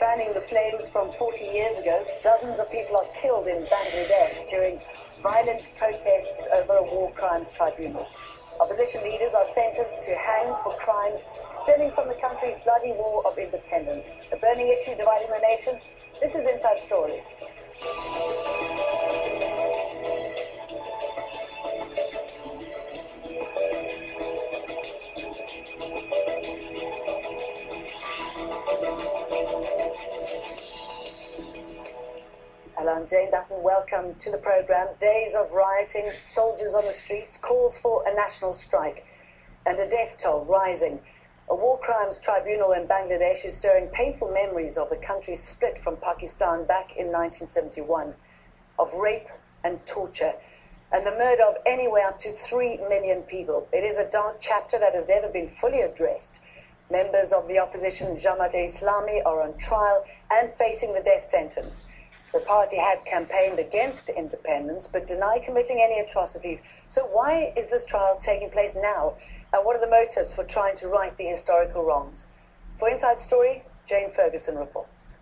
Fanning the flames from 40 years ago, dozens of people are killed in Bangladesh during violent protests over a war crimes tribunal. Opposition leaders are sentenced to hang for crimes stemming from the country's bloody war of independence. A burning issue dividing the nation. This is Inside Story. Hello, I'm Jane Dutton. Welcome to the programme. Days of rioting, soldiers on the streets, calls for a national strike, and a death toll rising. A war crimes tribunal in Bangladesh is stirring painful memories of the country's split from Pakistan back in 1971, of rape and torture, and the murder of anywhere up to 3 million people. It is a dark chapter that has never been fully addressed. Members of the opposition Jamaat-i-Islami are on trial and facing the death sentence. The party had campaigned against independence but denied committing any atrocities. So why is this trial taking place now? And what are the motives for trying to right the historical wrongs? For Inside Story, Jane Ferguson reports.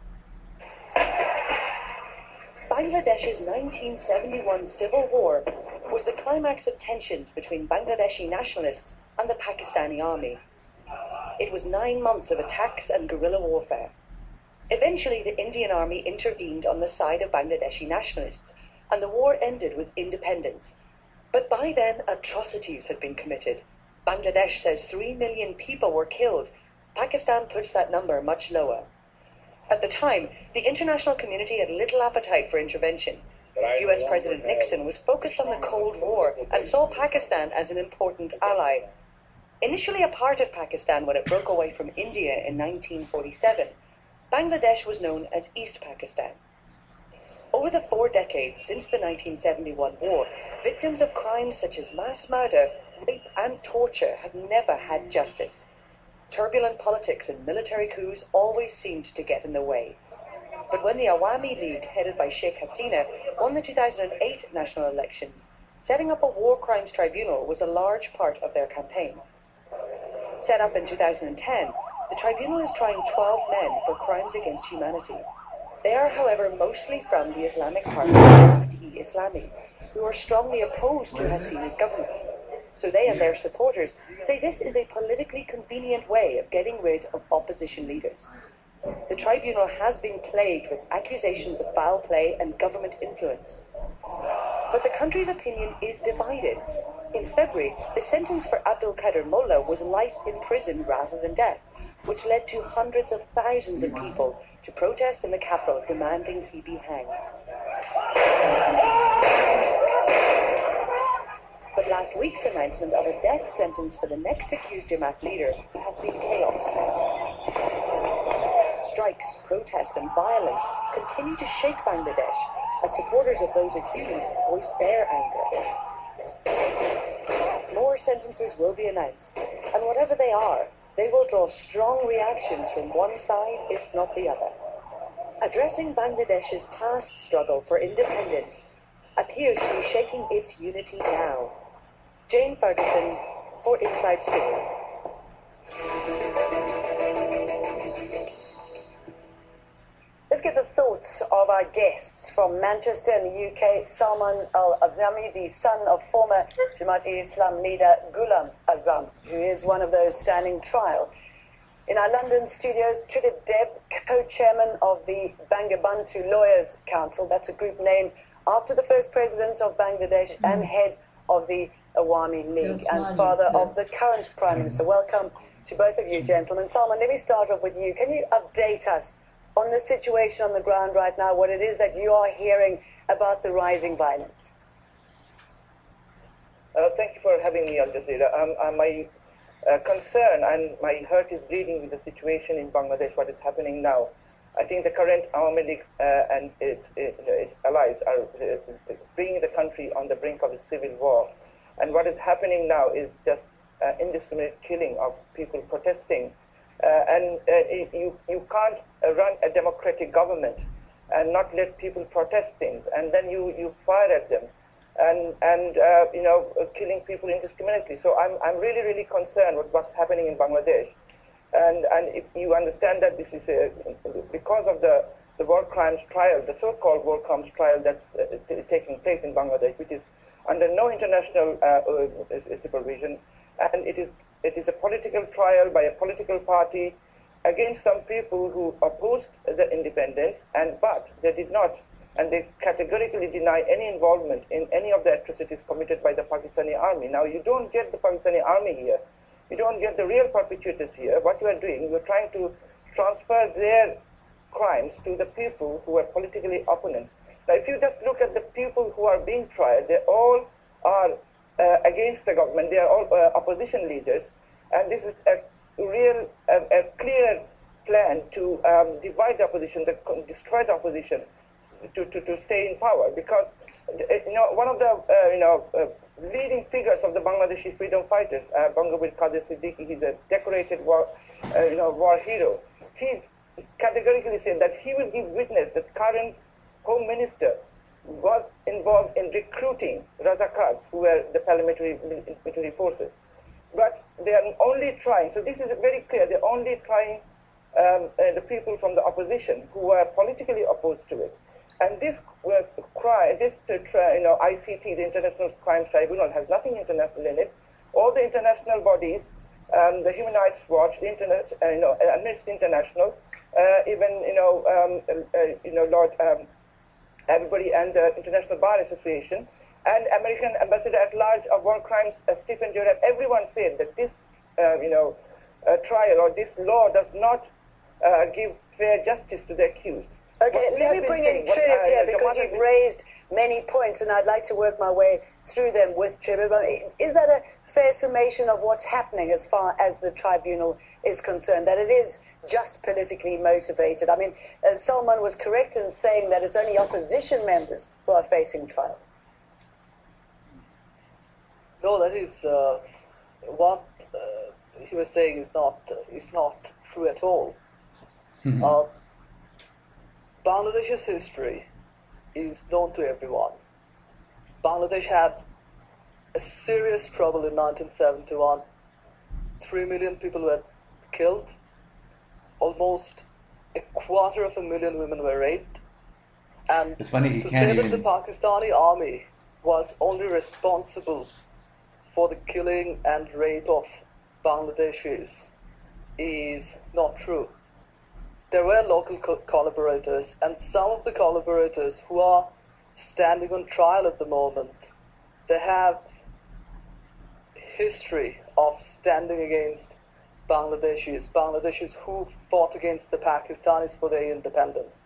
Bangladesh's 1971 civil war was the climax of tensions between Bangladeshi nationalists and the Pakistani army. It was 9 months of attacks and guerrilla warfare. Eventually, the Indian army intervened on the side of Bangladeshi nationalists, and the war ended with independence. But by then, atrocities had been committed. Bangladesh says 3 million people were killed. Pakistan puts that number much lower. At the time, the international community had little appetite for intervention. US President Nixon was focused on the Cold War and saw Pakistan as an important ally. Initially a part of Pakistan when it broke away from India in 1947, Bangladesh was known as East Pakistan. Over the 4 decades since the 1971 war, victims of crimes such as mass murder, rape and torture have never had justice. Turbulent politics and military coups always seemed to get in the way. But when the Awami League, headed by Sheikh Hasina, won the 2008 national elections, setting up a war crimes tribunal was a large part of their campaign. Set up in 2010, the tribunal is trying 12 men for crimes against humanity. They are, however, mostly from the Islamic party Jamaat-i-Islami, who are strongly opposed to Hasina's government. So they and their supporters say this is a politically convenient way of getting rid of opposition leaders. The tribunal has been plagued with accusations of foul play and government influence. But the country's opinion is divided. In February, the sentence for Abdul Qadir Mullah was life in prison rather than death, which led to hundreds of thousands of people to protest in the capital demanding he be hanged. But last week's announcement of a death sentence for the next accused Jamaat leader has been chaos. Strikes, protests and violence continue to shake Bangladesh as supporters of those accused voice their anger. More sentences will be announced, and whatever they are, they will draw strong reactions from one side, if not the other. Addressing Bangladesh's past struggle for independence appears to be shaking its unity now. Jane Ferguson for Inside Story. Let's get the thoughts of our guests from Manchester in the UK. Salman Al-Azami, the son of former Jamaat-i-Islam leader Ghulam Azam, who is one of those standing trial. In our London studios, Tridib Den, co-chairman of the Bangabandhu Lawyers Council. That's a group named after the first president of Bangladesh and head of the Awami League and father of the current Prime Minister. Welcome to both of you, gentlemen. Salman, let me start off with you. Can you update us on the situation on the ground right now, what it is that you are hearing about the rising violence? Thank you for having me, Al-Jazeera. My concern and my heart is bleeding with the situation in Bangladesh, what is happening now. I think the current Awami League and its allies are bringing the country on the brink of a civil war. And what is happening now is just indiscriminate killing of people protesting. You can't run a democratic government and not let people protest things, and then you fire at them and killing people indiscriminately. So I'm really concerned with what's happening in Bangladesh. And if you understand that this is because of the war crimes trial, the so-called war crimes trial that's taking place in Bangladesh, which is under no international supervision, and it is a political trial by a political party against some people who opposed the independence, but they did not, and they categorically deny any involvement in any of the atrocities committed by the Pakistani army. Now, you don't get the Pakistani army here. You don't get the real perpetrators here. What you are doing, you are trying to transfer their crimes to the people who are politically opponents. Now, if you just look at the people who are being tried, they all are against the government. They are all opposition leaders, and this is a clear plan to divide the opposition, destroy the opposition, to stay in power. Because one of the leading figures of the Bangladeshi freedom fighters, Bangabandhu Sayedee, he's a decorated war hero. He categorically said that he will give witness that current Home Minister was involved in recruiting Razakars, who were the paramilitary military forces. But they are only trying, so this is very clear, they're only trying the people from the opposition who are politically opposed to it. And this ICT, the International Crimes Tribunal, has nothing international in it. All the international bodies, the Human Rights Watch, the Amnesty International, even Lord everybody, and the International Bar Association, and American Ambassador at Large of War Crimes, Stephen Jordan, everyone said that this trial or this law does not give fair justice to the accused. Okay, let me bring in Tridib here, because you've raised many points, and I'd like to work my way through them with Tridib. Is that a fair summation of what's happening as far as the tribunal is concerned, that it is just politically motivated? I mean, Salman was correct in saying that it's only opposition members who are facing trial. No, that is what he was saying is not true at all. Bangladesh's history is known to everyone. Bangladesh had a serious trouble in 1971. 3 million people were killed. Almost 250,000 women were raped. And it's funny, to say that the Pakistani army was only responsible for the killing and rape of Bangladeshis is not true. There were local collaborators, and some of the collaborators who are standing on trial at the moment, they have history of standing against Bangladeshis who fought against the Pakistanis for their independence.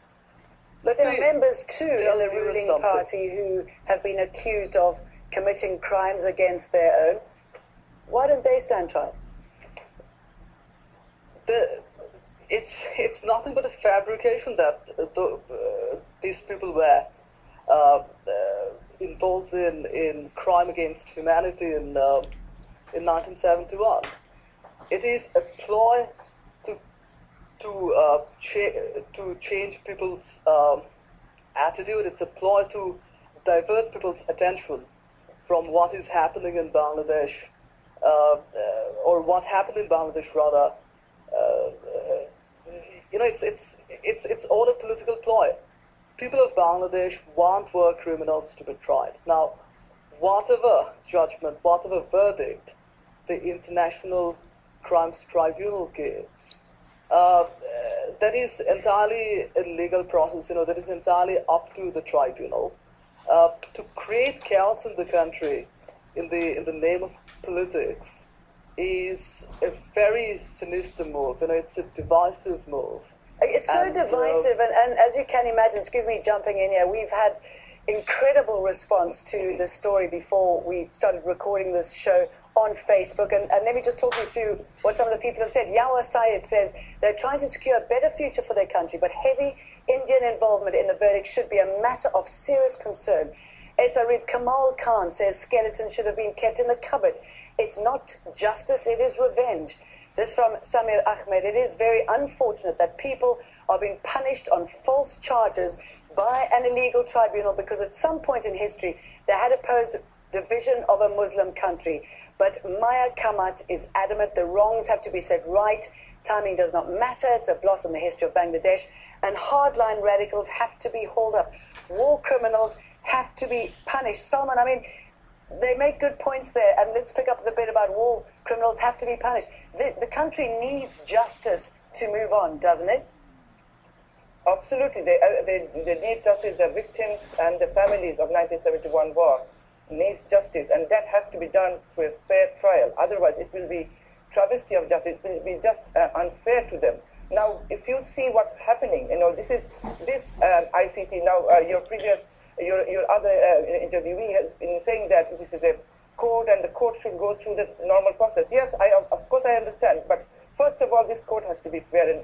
But there are members too in the ruling party who have been accused of committing crimes against their own. Why don't they stand trial? It's nothing but a fabrication that these people were involved in crime against humanity in 1971. It is a ploy to change people's attitude. It's a ploy to divert people's attention from what is happening in Bangladesh, or what happened in Bangladesh rather. It's all a political ploy. People of Bangladesh want war criminals to be tried. Now, whatever judgment, whatever verdict the International Crimes Tribunal gives, that is entirely a legal process. That is entirely up to the tribunal. To create chaos in the country in the name of politics is a very sinister move. It's a divisive move. It's so divisive, and as you can imagine, excuse me jumping in here, we've had incredible response to the story before we started recording this show on Facebook, and let me just talk you through what some of the people have said. Yawar Syed says they're trying to secure a better future for their country, but heavy Indian involvement in the verdict should be a matter of serious concern. Esarid Kamal Khan says skeletons should have been kept in the cupboard. It's not justice, it is revenge. This from Samir Ahmed. It is very unfortunate that people are being punished on false charges by an illegal tribunal, because at some point in history they had opposed division of a Muslim country. But Maya Kamat is adamant the wrongs have to be set right. Timing does not matter. It's a blot on the history of Bangladesh. And hardline radicals have to be hauled up. War criminals have to be punished. Salman, I mean, they make good points there. And let's pick up the bit about war criminals have to be punished. The country needs justice to move on, doesn't it? Absolutely. They need justice. The victims and the families of 1971 war needs justice. And that has to be done through a fair trial. Otherwise, it will be travesty of justice. It will be just unfair to them. Now, if you see what's happening, this ICT. Now, your other interviewee has been saying that this is a court, and the court should go through the normal process. Yes, of course I understand. But first of all, this court has to be fair.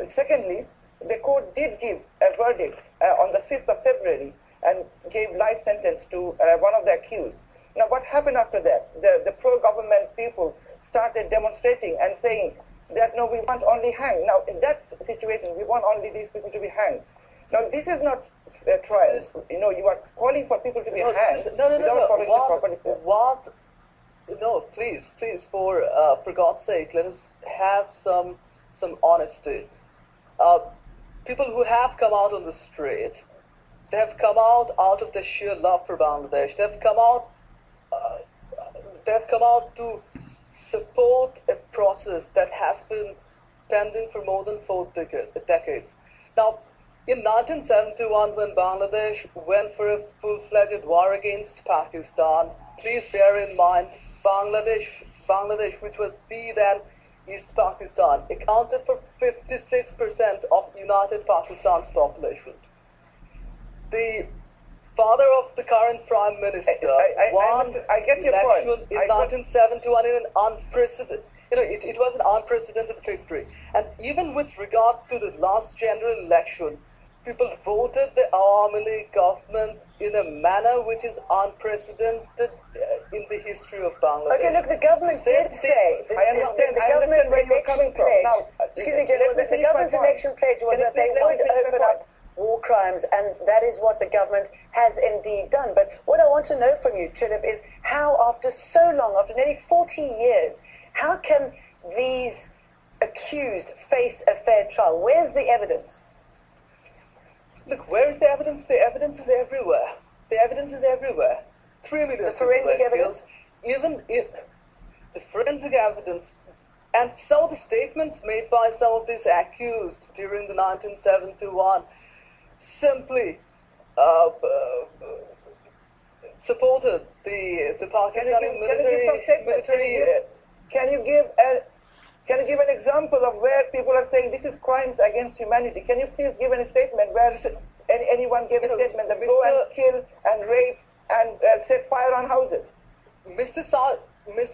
Secondly, the court did give a verdict on the 5th of February and gave life sentence to one of the accused. Now, what happened after that? The pro-government people started demonstrating and saying that, no, we want only hang. Now, in that situation, we want only these people to be hanged. Now, this is not a trial. You are calling for people to be hanged without following the proper. No, please, for God's sake, let us have some honesty. People who have come out on the street, they have come out of their sheer love for Bangladesh. They have come out to support a process that has been pending for more than 4 decades. Now, in 1971, when Bangladesh went for a full-fledged war against Pakistan, please bear in mind, Bangladesh, which was the then East Pakistan, accounted for 56% of United Pakistan's population. The father of the current Prime Minister won I get your election point. in 1971 in an unprecedented, it was an unprecedented victory. And even with regard to the last general election, people voted the Awami League government in a manner which is unprecedented in the history of Bangladesh. Okay, look, the government did say... I understand where you're coming from. Now, excuse me, General, the government's election pledge was that they would open up war crimes, and that is what the government has indeed done. But what I want to know from you, Tridib, is how, after so long, after nearly 40 years, how can these accused face a fair trial? Where's the evidence? Look, where is the evidence? The evidence is everywhere. 3 million. The forensic evidence? Even if the forensic evidence and some of the statements made by some of these accused during the 1971 simply supported the Pakistani military. Can you give an example of where people are saying this is crimes against humanity? Can you please give a statement where anyone gave a statement that go and kill and rape and set fire on houses? Mr.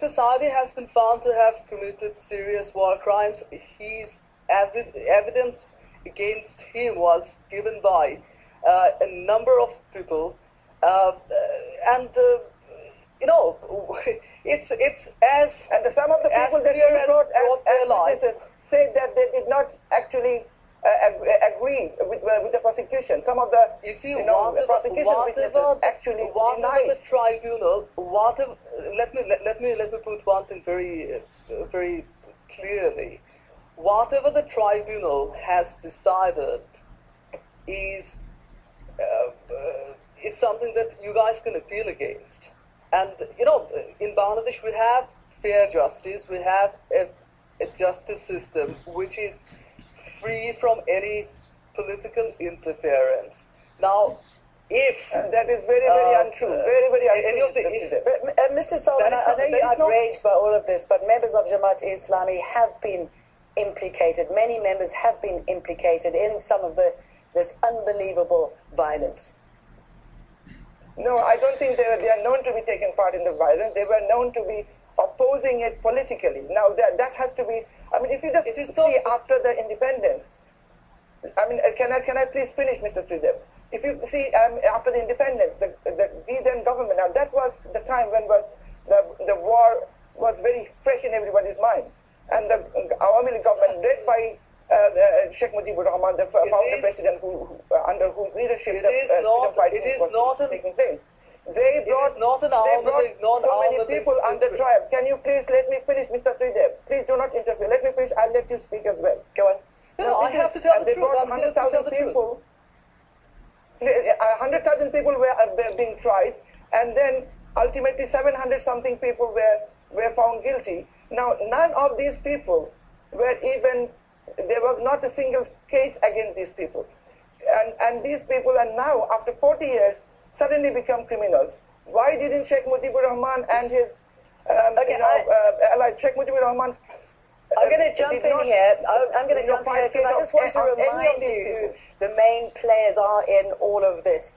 Sayedee has been found to have committed serious war crimes. His evidence against him was given by a number of people, it's as and some of the people that you brought as witnesses said that they did not actually agree with the prosecution. Some of the prosecution witnesses actually denied the tribunal. Let me put one thing very very clearly. Whatever the tribunal has decided is something that you guys can appeal against. And, in Bangladesh we have fair justice, we have a justice system which is free from any political interference. Now, if... that is very, very untrue. Very, very untrue. Mr. Salman, I know you're outraged by all of this, but members of Jamaat-i-Islami have been implicated. Many members have been implicated in some of this unbelievable violence. No, I don't think they are known to be taking part in the violence. They were known to be opposing it politically. Now, that has to be... I mean, if you just see after the independence... I mean, can I please finish, Mr. Tridib? If you see after the independence, the then government, now that was the time when the war was very fresh in everybody's mind. And the Awami League government, led by Sheikh Mujibur Rahman, the founder president, under whose leadership the freedom fighting was taking place. They brought, not an they Awami brought League, not so many Awami League people under situation. trial. Can you please let me finish, Mr. Tridib? Please do not interfere. Let me finish. I'll let you speak as well. Go on. No, I have to tell the they truth. brought I'm here to tell 100,000 the truth. people. 100,000 people were being tried, and then ultimately 700 something people were found guilty. Now, none of these people were even, there was not a single case against these people. And these people are now, after 40 years, suddenly become criminals. Why didn't Sheikh Mujibur Rahman and his allies, Sheikh Mujibur Rahman, I'm going to jump in here. I'm going to jump in here because I just want to remind you who the main players are in all of this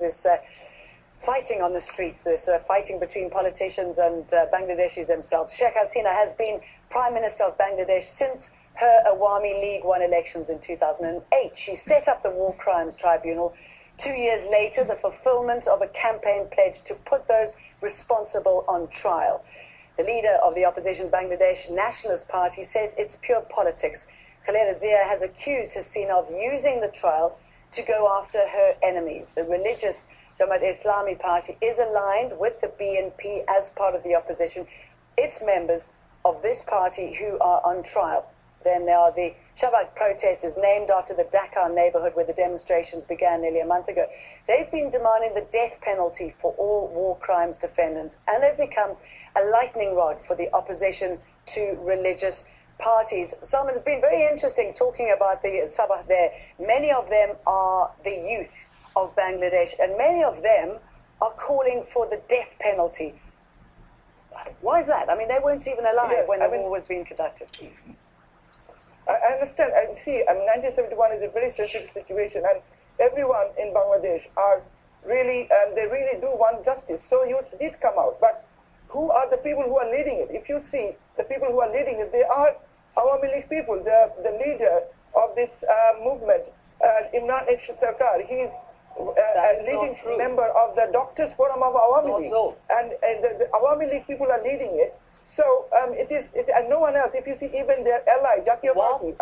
fighting on the streets, this fighting between politicians and Bangladeshis themselves. Sheikh Hasina has been Prime Minister of Bangladesh since her Awami League won elections in 2008. She set up the War Crimes Tribunal. 2 years later, the fulfillment of a campaign pledge to put those responsible on trial. The leader of the opposition Bangladesh Nationalist Party says it's pure politics. Khaleda Zia has accused Hasina of using the trial to go after her enemies. The religious Jamaat-i-Islami party is aligned with the BNP as part of the opposition. It's members of this party who are on trial. Then there are the Shabak protesters, named after the Dhaka neighborhood where the demonstrations began nearly a month ago. They've been demanding the death penalty for all war crimes defendants, and they've become a lightning rod for the opposition to religious parties. Salman, it's been very interesting talking about the Sabah there. Many of them are the youth of Bangladesh, and many of them are calling for the death penalty. Why is that? I mean, they weren't even alive when the war was being conducted. I understand. I see. 1971 is a very sensitive situation, and everyone in Bangladesh are really, they really do want justice. So youths did come out, but who are the people who are leading it? If you see the people who are leading it, they are Awami League people. The leader of this movement, Imran Sarkar, he's a leading member of the Doctors Forum of Awami League, and the Awami League people are leading it. So it is, and no one else. If you see, even their ally, Jatiya Party,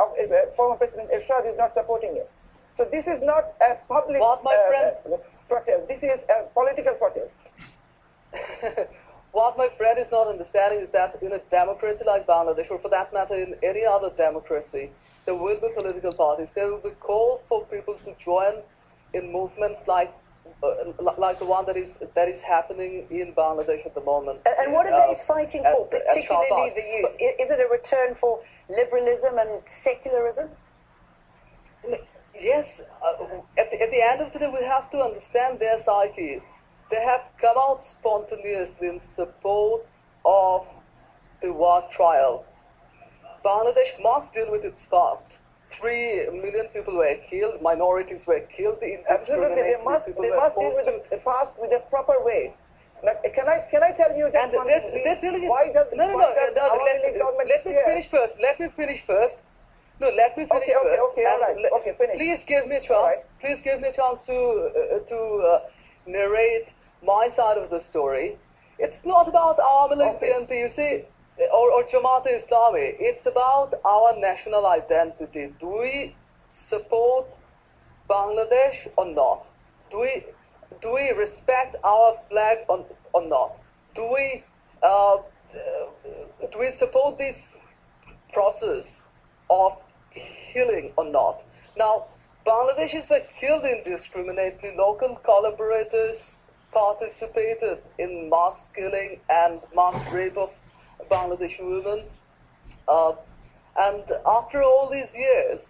former President Ershad, is not supporting it. So this is not a public protest. This is a political protest. What my friend is not understanding is that in a democracy like Bangladesh, or for that matter in any other democracy, there will be political parties. There will be calls for people to join in movements like the one that is happening in Bangladesh at the moment. And what are they fighting for, particularly the youth? Is it a return for liberalism and secularism? Yes. At the end of the day, we have to understand their psyche. They have come out spontaneously in support of the war trial. Bangladesh must deal with its past. 3 million people were killed, minorities were killed. Absolutely, they must deal with the past with a proper way. Like, can I tell you just one thing? Why does let me finish first. Let me finish first. No, let me finish first. Okay, all right. Okay, finish. Please give me a chance. Please give me a chance to narrate my side of the story. It's not about our PNP, you see, or Jamaat-i-Islami. It's about our national identity. Do we support Bangladesh or not? Do we respect our flag or not? Do we support this process of healing or not? Now, Bangladeshis were killed indiscriminately. Local collaborators participated in mass killing and mass rape of Bangladeshi women. And after all these years,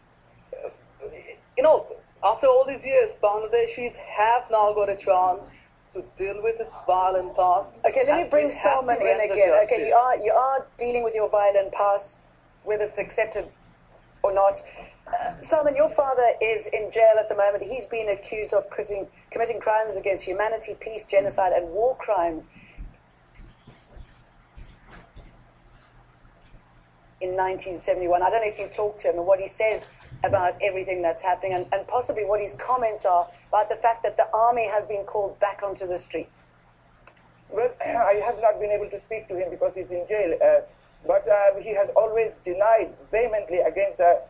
Bangladeshis have now got a chance to deal with its violent past. Okay, let me bring Salman in again. Okay, you are dealing with your violent past, whether it's accepted or not. Salman, your father is in jail at the moment. He's been accused of committing crimes against humanity, peace, genocide, and war crimes in 1971. I don't know if you talked to him and what he says about everything that's happening, and possibly what his comments are about the fact that the army has been called back onto the streets. Well, I have not been able to speak to him because he's in jail, but he has always denied vehemently against the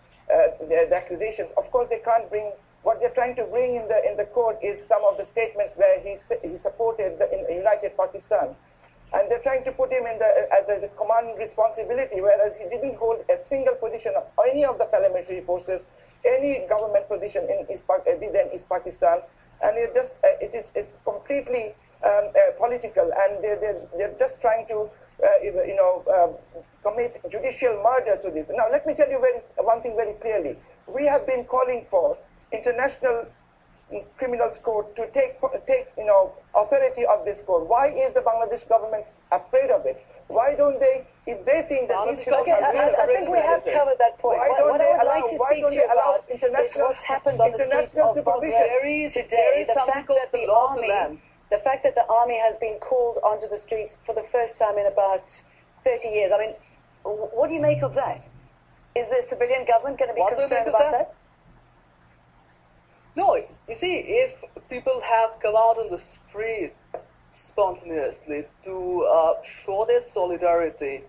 accusations. Of course, they can't bring what they're trying to bring in the court is some of the statements where he supported the United Pakistan. And they're trying to put him in as the command responsibility, whereas he didn't hold a single position of any of the paramilitary forces, any government position in East Pakistan, and it's completely political, and they're just trying to commit judicial murder to this. Now, let me tell you one thing very clearly. We have been calling for international criminals court to take authority of this court. Why is the Bangladesh government afraid of it? Why don't they, if they think that these people I think we have covered that point. What I would like to speak to you about is what's happened on the streets of Bangladesh today. The fact that the army has been called onto the streets for the first time in about 30 years. I mean, what do you make of that? Is the civilian government going to be concerned about that? No, you see, if people have come out on the street spontaneously to show their solidarity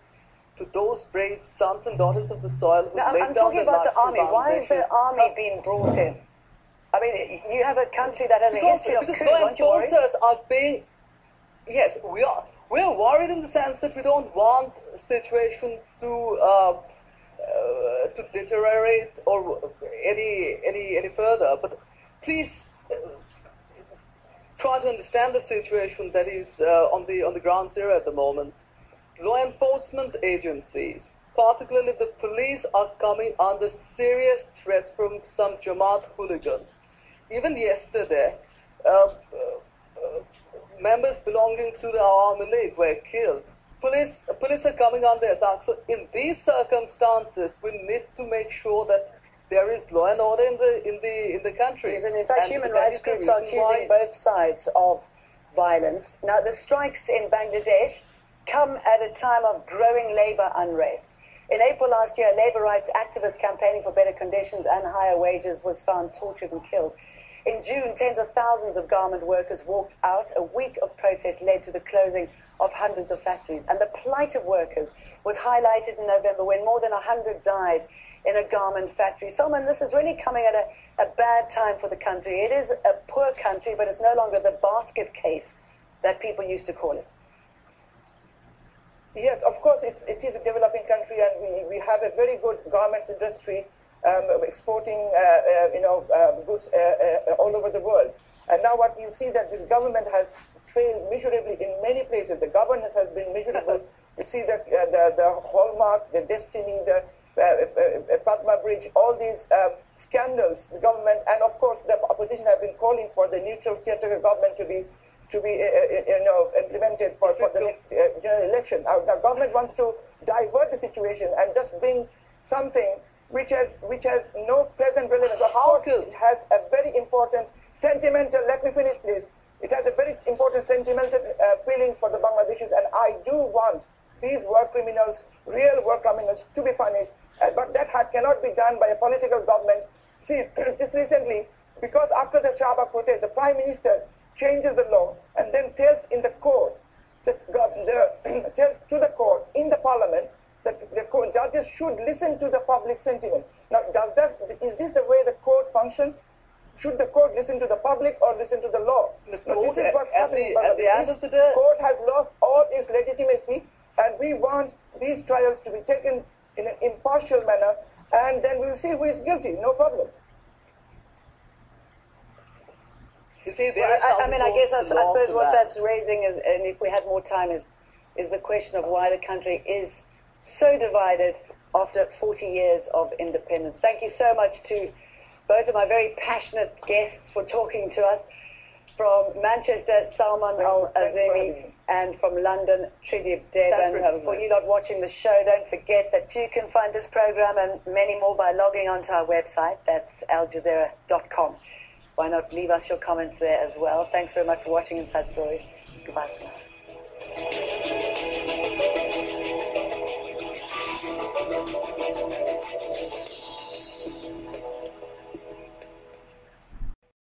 to those brave sons and daughters of the soil who I'm talking about the army. Why is the army being brought in? I mean, you have a country that has a history of coups, aren't you worried? Are being, yes, we are. We're worried in the sense that we don't want a situation to deteriorate or any further. But please try to understand the situation that is on the ground zero at the moment. Law enforcement agencies, particularly the police, are coming under serious threats from some Jamaat hooligans. Even yesterday, members belonging to the Awami League were killed. Police are coming under attack. So in these circumstances, we need to make sure that there is law and order in the country. Yes, and in fact, human rights groups are accusing both sides of violence. Now, the strikes in Bangladesh come at a time of growing labor unrest. In April last year, a labor rights activist campaigning for better conditions and higher wages was found tortured and killed. In June, tens of thousands of garment workers walked out. A week of protests led to the closing of hundreds of factories. And the plight of workers was highlighted in November when more than 100 died in a garment factory. Salman, this is really coming at a bad time for the country. It is a poor country, but it's no longer the basket case that people used to call it. Yes, of course, it is a developing country, and we have a very good garments industry exporting goods all over the world. And now what you see that this government has failed miserably in many places. The governance has been miserable. You see the Hallmark, the Destiny, the Padma Bridge, all these scandals, the government, and of course the opposition have been calling for the neutral caretaker government to be implemented for the next general election. The government wants to divert the situation and just bring something which has no present relevance. Of course, it has a very important sentimental. Let me finish, please. It has a very important sentimental feelings for the Bangladeshis, and I do want these war criminals, real war criminals, to be punished. But that cannot be done by a political government. See, just recently, because after the Shahbag protest, the Prime Minister changes the law and then tells in the court, tells to the court in the parliament that the court judges should listen to the public sentiment. Now, is this the way the court functions? Should the court listen to the public or listen to the law? Now, this is what's happening. The court has lost all its legitimacy, and we want these trials to be taken in an impartial manner, and then we'll see who is guilty. No problem. You see, I suppose what that's raising is, and if we had more time, is the question of why the country is so divided after 40 years of independence. Thank you so much to both of my very passionate guests for talking to us. From Manchester, Salman Al-Azami, and from London, Tridib Den. And for you not watching the show, don't forget that you can find this program and many more by logging onto our website. That's Al-Jazeera.com. Why not leave us your comments there as well? Thanks very much for watching Inside Story. Goodbye for now.